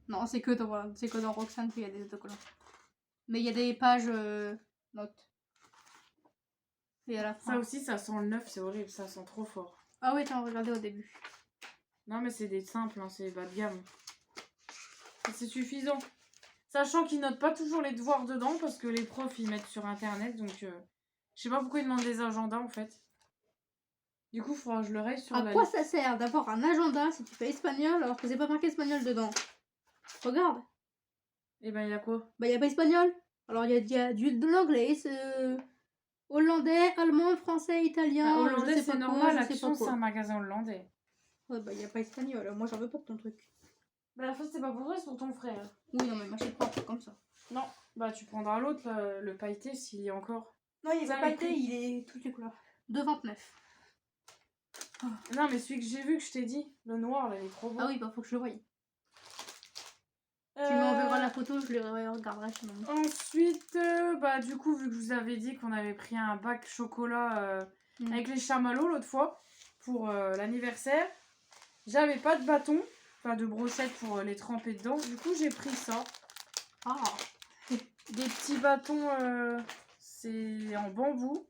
Non, c'est que dans Roxane qu'il y a des autocollants. Mais il y a des pages notes. Et à la fin.
Ça aussi, ça sent le neuf, c'est horrible, ça sent trop fort.
Ah oui, t'as regardé au début.
Non, mais c'est des simples, hein, c'est bas de gamme. Et c'est suffisant. Sachant qu'ils notent pas toujours les devoirs dedans parce que les profs ils mettent sur internet, donc je sais pas pourquoi ils demandent des agendas en fait. Du coup, il faudra que je le raye sur
À
la
quoi
liste.
ça sert d'avoir un agenda si tu fais espagnol alors que c'est pas marqué espagnol dedans? Regarde.
Et ben, il y a quoi?
Bah, il y a pas espagnol. Alors, il y a de l'anglais, hollandais, allemand, français, italien.
Ah, hollandais,
je sais
c'est
pas quoi,
normal,
je sais
Action,
pas
c'est
quoi.
un magasin hollandais.
Ouais, bah, il y a pas espagnol. Moi, j'en veux pas de ton truc.
Bah, la faute, c'est pas pour toi, c'est pour ton frère.
Oui, non, mais m'achète pas un truc comme ça.
Non, bah, tu prendras l'autre, le pailleté, s'il y a encore.
Non, il est
Ça,
pas
les prix.
il est toutes les couleurs. 2,29.
Non, mais celui que j'ai vu, que je t'ai dit, le noir, là, il est trop beau.
Ah oui, bah, faut que je le voie. Tu m'enverras la photo, je le regarderai sinon.
Ensuite, bah du coup, vu que je vous avais dit qu'on avait pris un bac chocolat avec les chamallows l'autre fois pour l'anniversaire, j'avais pas de bâton, enfin de brochette pour les tremper dedans. Du coup, j'ai pris ça.
Ah,
Des petits bâtons, c'est en bambou.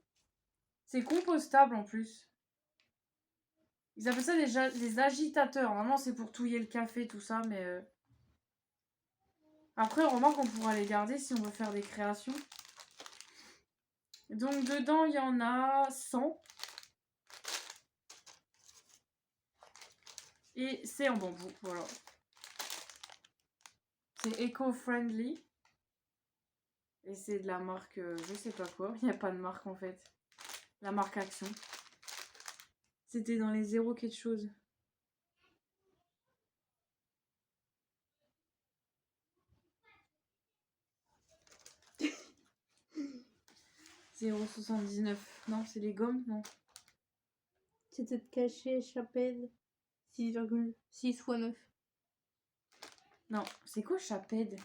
C'est compostable en plus. Ils appellent ça des agitateurs. Normalement, c'est pour touiller le café, tout ça, mais... Après, on remarque qu'on pourra les garder si on veut faire des créations. Donc, dedans, il y en a 100. Et c'est en bambou, voilà. C'est éco-friendly. Et c'est de la marque, je sais pas quoi. Il n'y a pas de marque, en fait. La marque Action. C'était dans les 0 quelque chose. « 0,79. Non, c'est les gommes, non.
c'était de cacher chapelle 6,6 x 9.
Non, c'est quoi Chaped?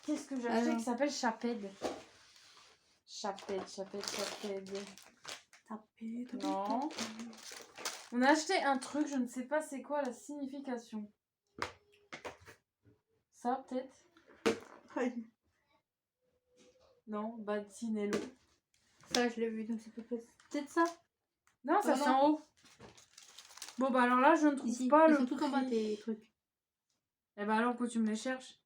Qu'est-ce que j'ai acheté qui s'appelle Chaped? Chaped. Non. On a acheté un truc, je ne sais pas c'est quoi la signification. Ça, peut-être? Non, Batinello.
Ça, je l'ai vu, donc c'est peut-être ça.
Non, ça
non.
c'est en haut. Bon, bah alors là, je ne trouve
Ici,
pas
ils
le
sont tout en bas
prix.
tes trucs.
Eh bah alors, pourquoi tu me les cherches?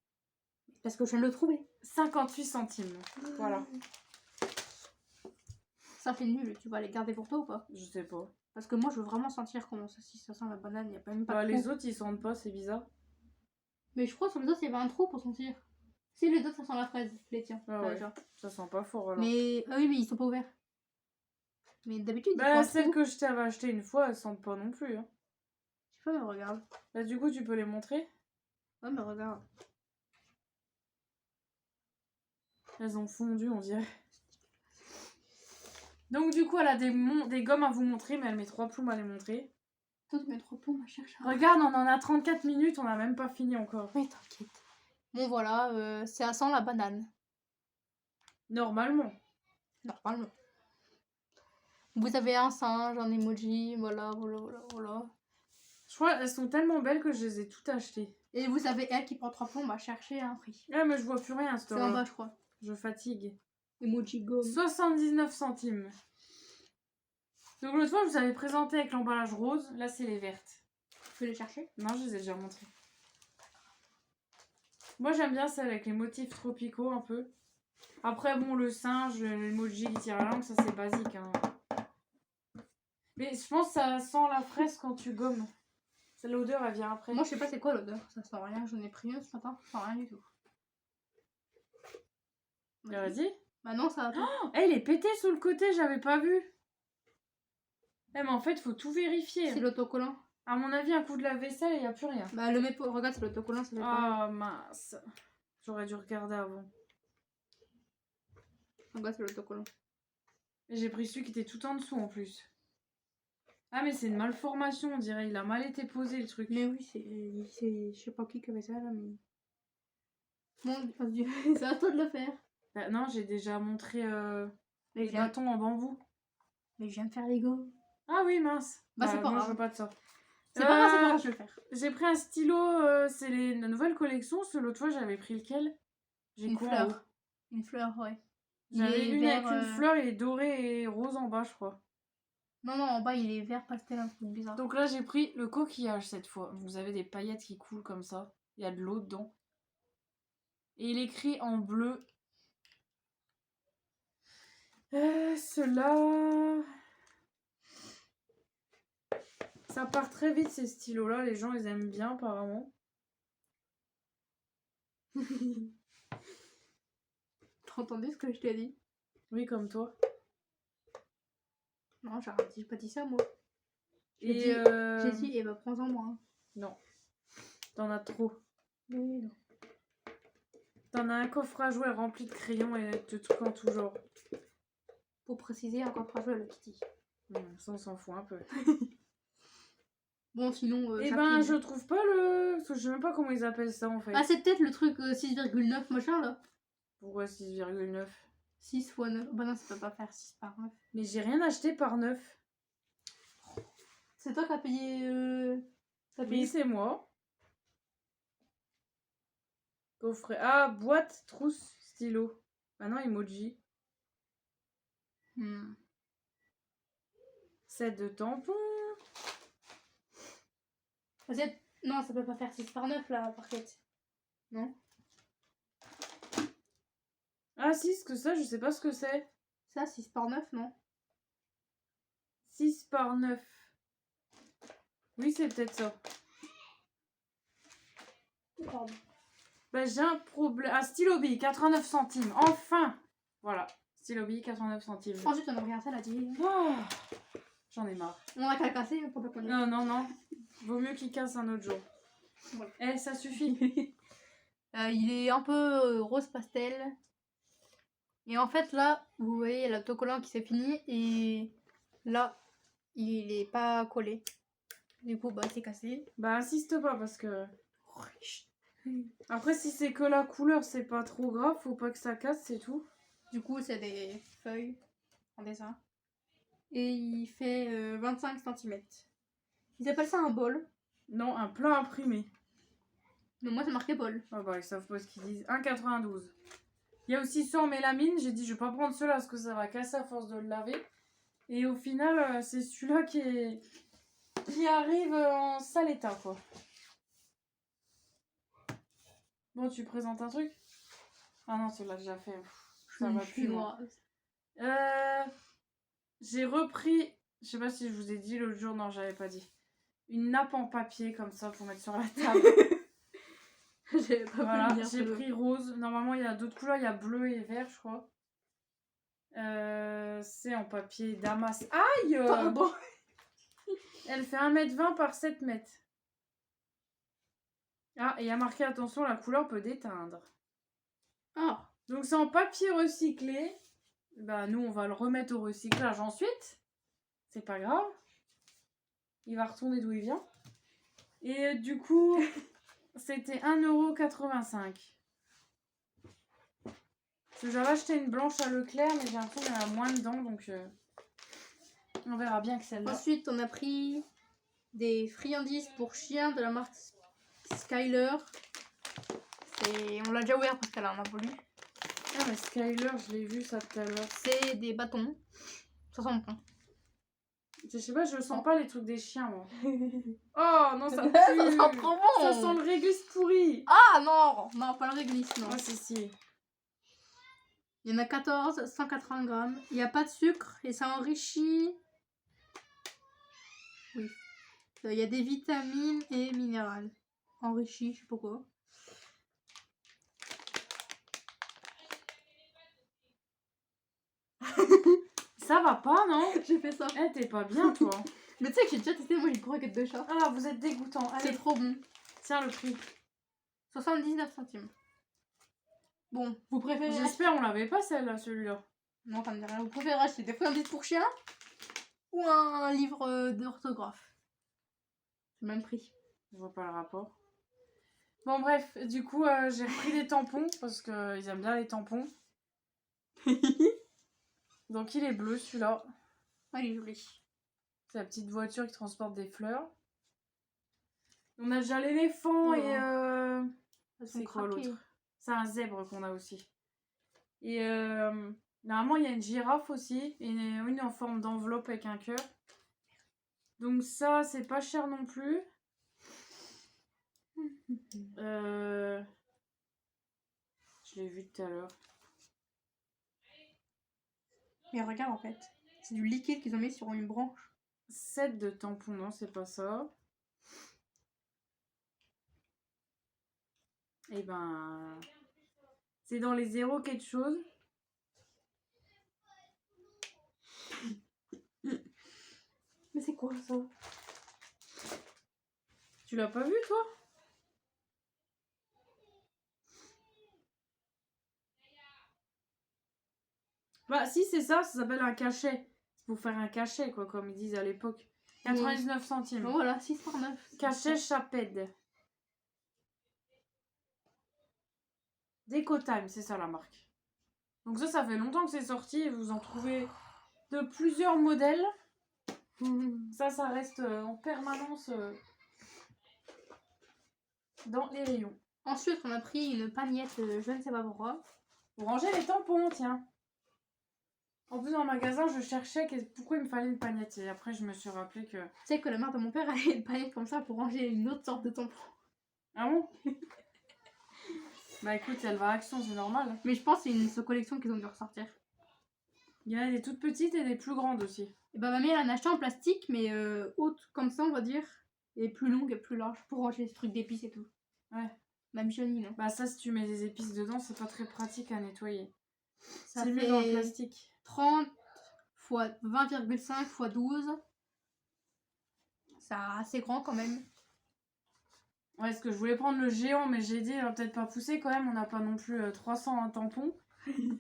Parce que je viens de le trouver.
58 centimes. Voilà.
Ça fait nul, tu vas les garder pour toi ou pas?
Je sais pas.
Parce que moi, je veux vraiment sentir comment ça, si ça sent la banane, il n'y a pas même pas
Bah,
de
les
trou.
autres, ils sentent pas, c'est bizarre.
Mais je crois que sur les autres, il y avait un trou pour sentir. Si, les autres, ça sent la fraise, les tiens.
Ah ouais. Ça sent pas fort alors.
Mais, ah oui, mais ils sont pas ouverts. Mais d'habitude, ils font
Bah,
un
celles
trou.
que je t'avais acheté une fois, elles sentent pas non plus. Hein.
Je sais pas, mais regarde.
Là, du coup, tu peux les montrer?
Ouais, mais regarde.
Elles ont fondu, on dirait. Donc, du coup, elle a des gommes à vous montrer, mais elle met 3 plombes à les montrer.
Toi, tu mets trop de ma cherche.
Regarde, on en a 34 minutes, on n'a même pas fini encore.
Oui, t'inquiète. Bon, voilà, c'est à 100 la banane.
Normalement.
Normalement. Vous avez un singe, un emoji, voilà.
Je crois qu'elles sont tellement belles que je les ai toutes achetées.
Et vous avez elle qui prend 3 plombes à chercher un prix.
Ouais, mais je vois plus rien,
C'est en bas, je crois.
Je fatigue.
Emoji gomme.
79 centimes. Donc l'autre fois, je vous avais présenté avec l'emballage rose. Là, c'est les vertes.
Tu peux les chercher?
Non, je les ai déjà montrées. Moi, j'aime bien celle avec les motifs tropicaux, un peu. Après, bon, le singe, l'emoji qui tire la langue, ça, c'est basique. Hein. Mais je pense que ça sent la fraise quand tu gommes. C'est l'odeur, elle vient après.
Moi, je sais pas c'est quoi l'odeur. Ça sent rien. J'en ai pris un ce matin. Ça sent rien du tout.
Vas-y.
Bah non, ça va pas.
Oh, il est pété sur le côté, j'avais pas vu. Mais en fait, faut tout vérifier.
C'est l'autocollant.
À mon avis, un coup de lave-vaisselle, il n'y a plus rien.
Bah le mets pour... Regarde, c'est l'autocollant, ça fait pas mal.
Ah mince. J'aurais dû regarder avant.
Regarde, c'est l'autocollant.
Et j'ai pris celui qui était tout en dessous en plus. Ah mais c'est une malformation, on dirait. Il a mal été posé le truc.
Mais oui, c'est... Je sais pas qui avait ça là, mais... Bon, c'est à toi de le faire.
Bah, non, j'ai déjà montré
Mais
les bâtons en bambou.
Mais je viens de faire Lego.
Ah oui, mince.
Bah, c'est pas
moi,
grave.
je veux pas de ça.
C'est pas grave, c'est pas grave, je vais le faire.
J'ai pris un stylo, c'est la nouvelle collection. L'autre fois, j'avais pris lequel? J'ai
Une
quoi en
fleur.
haut?
Une fleur, ouais.
J'avais
Il est
une
vert,
avec une fleur, il est doré et rose en bas, je crois.
Non, non, en bas, il est vert pastel, un truc bizarre.
Donc là, j'ai pris le coquillage cette fois. Vous avez des paillettes qui coulent comme ça. Il y a de l'eau dedans. Et il est écrit en bleu. Ceux-là... Ça part très vite ces stylos-là. Les gens, ils aiment bien apparemment.
T'as entendu ce que je t'ai dit?
Oui, comme toi.
Non, j'ai pas dit ça, moi.
Et
J'ai dit, eh ben, prends-en moi. Hein.
Non. T'en as trop.
Oui, non.
T'en as un coffre à jouer rempli de crayons et de trucs en tout genre.
Pour préciser, un coffre à jouer, le Kitty.
Ça, on s'en fout un peu.
Bon, sinon...
Eh ben, je trouve pas le... Parce que je sais même pas comment ils appellent ça, en fait.
Ah, c'est peut-être le truc 6,9 machin, là.
Pourquoi 6,9?
6 fois 9. Bah non, ça peut pas faire 6 par 9.
Mais j'ai rien acheté par 9.
C'est toi qui as payé...
Oui, c'est moi. Coffret. Ah, boîte, trousse, stylo. Ah non, emoji. Set de tampons.
Non, ça peut pas faire 6 par 9, là, parquette. Non?
Ah si, ce que ça, je sais pas ce que c'est.
Ça, 6 par 9, non?
6 par 9. Oui, c'est peut-être ça.
Pardon.
Bah, j'ai un problème. Ah, stylo bille, 89 centimes. Enfin! Voilà. Stylo bille, 89 centimes.
Ensuite, on a regardé ça, la dit.
Oh, j'en ai marre.
On a qu'à le casser pour pas qu'on
Non, non, non. Vaut mieux qu'il casse un autre jour.
Voilà.
Eh, ça suffit.
Il est un peu rose pastel. Et en fait, là, vous voyez, l'autocollant qui s'est fini. Et là, il est pas collé. Du coup, bah, c'est cassé.
Bah, insiste pas parce que... Après, si c'est que la couleur, c'est pas trop grave. Faut pas que ça casse, c'est tout.
Du coup, c'est des feuilles en dessin. Et il fait 25 cm. Ils appellent ça un bol.
Non, un plat imprimé.
Mais moi, c'est marqué bol.
Ah bah, ils savent pas ce qu'ils disent. 1,92. Il y a aussi ceux en mélamine. J'ai dit, je vais pas prendre ceux-là parce que ça va casser à force de le laver. Et au final, c'est celui-là qui arrive en sale état, quoi. Bon, tu présentes un truc? Ah non, celui-là, j'ai déjà fait. Ça va plus loin. J'ai repris, je sais pas si je vous ai dit l'autre jour, non, j'avais pas dit. Une nappe en papier comme ça pour mettre sur la table.
J'avais pas
Voilà,
pu le dire.
j'ai pris rose. Normalement, il y a d'autres couleurs, il y a bleu et vert, je crois. C'est en papier damas. Aïe!
Pardon.
Elle fait 1,20 m par 7 m. Ah, et il y a marqué attention, la couleur peut déteindre.
Ah.
Donc c'est en papier recyclé. Bah nous on va le remettre au recyclage ensuite. C'est pas grave. Il va retourner d'où il vient. Et du coup, c'était 1,85 €. J'avais acheté une blanche à Leclerc, mais j'ai l'impression qu'il y en a moins dedans, donc on verra bien que celle-là.
Ensuite, on a pris des friandises pour chiens de la marque Skyler. On l'a déjà ouvert parce qu'elle en a voulu.
Ah mais Skyler, je l'ai vu ça tout à l'heure.
C'est des bâtons. Ça sent bon.
Je sais pas, je sens pas les trucs des chiens, moi. Oh non, ça pue.
Ça sent trop bon.
Ça sent le réglisse pourri.
Ah non, non, pas le réglisse, non.
Ah si.
Il y en a 14, 180 grammes. Il n'y a pas de sucre et ça enrichit Oui. Il y a des vitamines et minérales. Enrichis, je sais pas quoi.
Ça va pas, non?
J'ai fait ça.
Eh, t'es pas bien, toi.
Mais tu sais que j'ai déjà testé, moi, une croquette de chat.
Ah, vous êtes dégoûtant.
C'est
Allez,
trop bon.
tiens le prix.
79 centimes. Bon, vous préférez
J'espère on l'avait pas celle-là, celui-là.
Non, ça me dit rien. Vous préférez acheter des friandises pour chien ou un livre d'orthographe? C'est le même prix.
Je vois pas le rapport. Bon, bref, du coup, j'ai repris des tampons parce qu'ils aiment bien les tampons. Donc, il est bleu celui-là.
Ah, il est joli.
C'est la petite voiture qui transporte des fleurs. On a déjà l'éléphant
Oh.
et.
Elles
C'est
sont
quoi
craquées.
l'autre? C'est un zèbre qu'on a aussi. Et normalement, il y a une girafe aussi. Et une en forme d'enveloppe avec un cœur. Donc, ça, c'est pas cher non plus. Je l'ai vu tout à l'heure.
Mais regarde en fait. C'est du liquide qu'ils ont mis sur une branche.
7 de tampons, non, c'est pas ça. Et ben. C'est dans les 0 quelque chose.
Mais c'est quoi ça?
Tu l'as pas vu, toi? Bah, si, c'est ça s'appelle un cachet. C'est pour faire un cachet, quoi, comme ils disent à l'époque. 99 centimes.
Bon, voilà, 6 par 9.
Cachet Chaped. Décotime, c'est ça la marque. Donc ça fait longtemps que c'est sorti et vous en trouvez de plusieurs modèles. Ça reste en permanence dans les rayons.
Ensuite, on a pris une pagnette, je ne sais pas pourquoi.
Pour ranger les tampons, tiens. En plus, dans le magasin, je cherchais pourquoi il me fallait une pagnette. Et après, je me suis rappelé que...
Tu sais que la mère de mon père avait une pagnette comme ça pour ranger une autre sorte de tampon.
Ah bon? Bah écoute, elle va à Action, c'est normal.
Mais je pense que c'est une collection qu'ils ont dû ressortir.
Il y en a des toutes petites et des plus grandes aussi.
Et bah, ma mère elle en a acheté en plastique, mais haute comme ça, on va dire. Et plus longue et plus large pour ranger ce truc d'épices et tout.
Ouais.
Même Johnny, non?
Bah ça, si tu mets des épices dedans, c'est pas très pratique à nettoyer.
Ça
C'est mieux
fait
dans le plastique.
30 fois 20,5 fois 12. C'est assez grand quand même.
Ouais, parce que je voulais prendre le géant, mais j'ai dit, il va peut-être pas pousser quand même, on n'a pas non plus 300 tampons.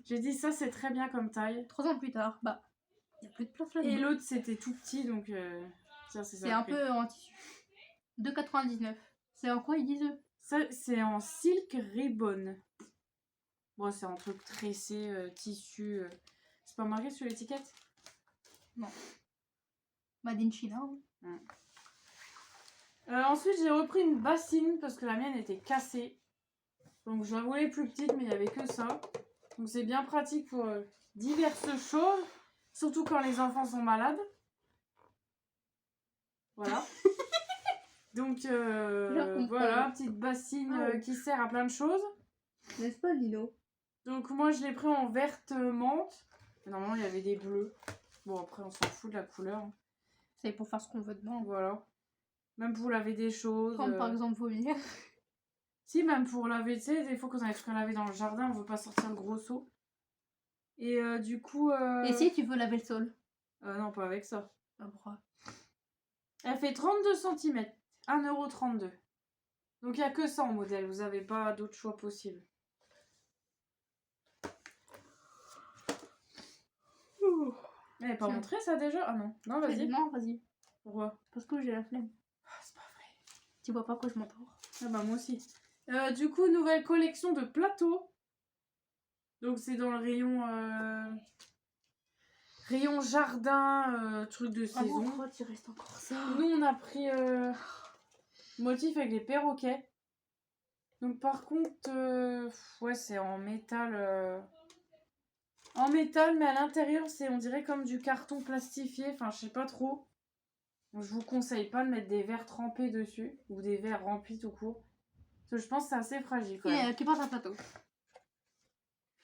J'ai dit, ça c'est très bien comme taille.
3 ans plus tard, bah, il n'y a plus de place là.
Et l'autre c'était tout petit, donc ça c'est ça.
C'est un peu en tissu. 2,99. C'est en quoi ils disent eux?
Ça c'est en silk ribbon. Bon, c'est un truc tressé, tissu. C'est pas marqué sur l'étiquette?
Non. Made in China.
Mm. Ensuite, j'ai repris une bassine parce que la mienne était cassée. Donc, je la voulais plus petite, mais il n'y avait que ça. Donc, c'est bien pratique pour diverses choses. Surtout quand les enfants sont malades. Voilà. Donc, voilà, petite bassine qui sert à plein de choses.
N'est-ce pas, Lino?
Donc, moi, je l'ai pris en verte menthe. Normalement, il y avait des bleus. Bon, après, on s'en fout de la couleur.
C'est pour faire ce qu'on veut dedans.
Voilà. Même pour laver des choses.
Comme par exemple vomir.
Si, même pour laver, tu sais, des fois quand on a des trucs à laver dans le jardin, on veut pas sortir le gros seau. Et du coup...
Et si tu veux laver le sol?
Non, pas avec ça.
Ah, pourquoi?
Elle fait 32 cm. 1,32 €. Donc il n'y a que ça en modèle, vous n'avez pas d'autres choix possibles. Elle n'est pas montré ça déjà? Ah non. Non, vas-y.
Non, vas-y.
Pourquoi?
Parce que j'ai la flemme.
Ah, c'est pas vrai.
Tu vois pas quoi je m'endors.
Ah bah moi aussi. Du coup, nouvelle collection de plateaux. Donc c'est dans le rayon jardin, truc de saison.
Pourquoi tu restes encore ça?
Nous on a pris motif avec les perroquets. Donc par contre, ouais c'est en métal. En métal, mais à l'intérieur c'est on dirait comme du carton plastifié. Enfin je sais pas trop. Donc, je vous conseille pas de mettre des verres trempés dessus ou des verres remplis tout court. Parce que je pense que c'est assez fragile quand même.
Qui porte un plateau.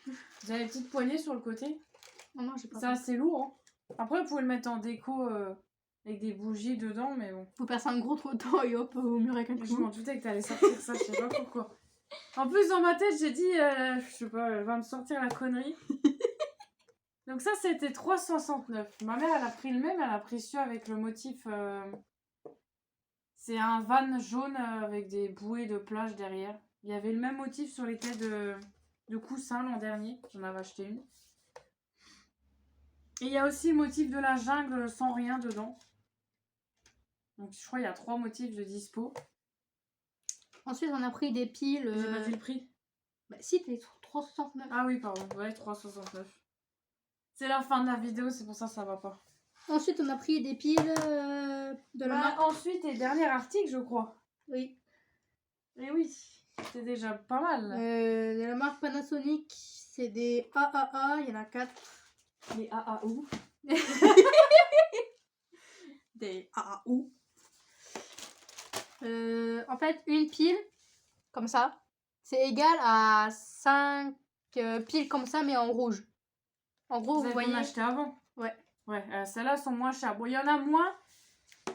Vous avez des petites poignées sur le côté.
Non, j'ai pas.
C'est assez lourd. Hein. Après, vous pouvez le mettre en déco avec des bougies dedans, mais bon.
Faut passer un gros trottoir et hop, au mur avec un
Je
coup.
m'en doutais que t'allais sortir ça, je sais pas pourquoi. En plus, dans ma tête, j'ai dit, je sais pas, elle va me sortir la connerie. Donc ça, c'était 369. Ma mère, elle a pris le même, elle a pris celui avec le motif... C'est un van jaune avec des bouées de plage derrière. Il y avait le même motif sur les quais de coussins l'an dernier. J'en avais acheté une. Et il y a aussi le motif de la jungle sans rien dedans. Donc je crois qu'il y a 3 motifs de dispo.
Ensuite, on a pris des piles.
J'ai pas dit le prix.
Bah, si, t'es 369.
Ah oui, pardon. Ouais, 3,69. C'est la fin de la vidéo, c'est pour ça que ça va pas.
Ensuite, on a pris des piles de la marque.
Ensuite, et dernier article, je crois.
Oui.
Et oui, c'est déjà pas mal.
De la marque Panasonic, c'est des AAA, il y en a 4.
Les AAU.
Des AAU. En fait, une pile, comme ça, c'est égal à 5 piles comme ça, mais en rouge. En gros, vous voyez.
On a acheté avant.
Ouais.
Ouais, celles-là sont moins chères. Bon, il y en a moins.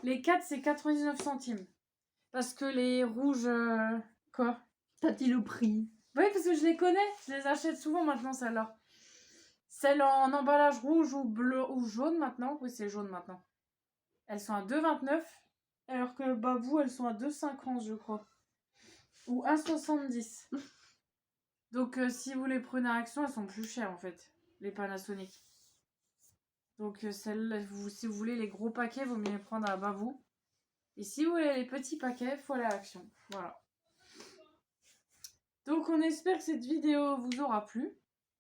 Les 4, c'est 99 centimes. Parce que les rouges... Quoi?
T'as dit le prix.
Oui, parce que je les connais. Je les achète souvent maintenant, celles-là. Celles en emballage rouge ou bleu ou jaune maintenant. Oui, c'est jaune maintenant. Elles sont à 2,29. Alors que Babou, elles sont à 2,50, je crois. Ou 1,70. Donc, si vous les prenez à Action, elles sont plus chères, en fait. Les Panasonic. Donc, celles-là, si vous voulez les gros paquets, vaut mieux les prendre à Babou. Et si vous voulez les petits paquets, il faut aller à Action. Voilà. Donc, on espère que cette vidéo vous aura plu.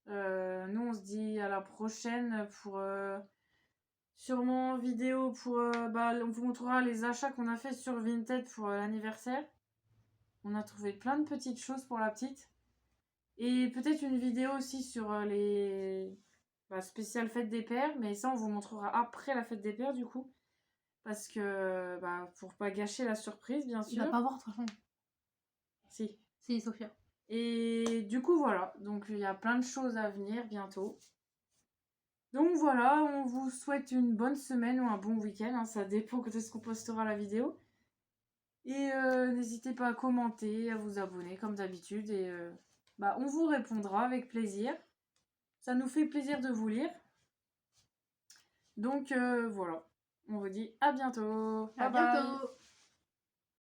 Nous, on se dit à la prochaine pour... sûrement vidéo pour... on vous montrera les achats qu'on a fait sur Vinted pour l'anniversaire. On a trouvé plein de petites choses pour la petite. Et peut-être une vidéo aussi sur les... spéciale fête des pères. Mais ça, on vous montrera après la fête des pères, du coup. Parce que... pour pas gâcher la surprise, bien sûr.
Il va pas voir, de toute façon.
Si.
Si, Sophia.
Et du coup, voilà. Donc, il y a plein de choses à venir bientôt. Donc, voilà. On vous souhaite une bonne semaine ou un bon week-end. Hein, ça dépend quand est-ce qu'on postera la vidéo. Et n'hésitez pas à commenter, à vous abonner comme d'habitude. Et on vous répondra avec plaisir. Ça nous fait plaisir de vous lire. Donc, voilà. On vous dit à bientôt.
À bientôt.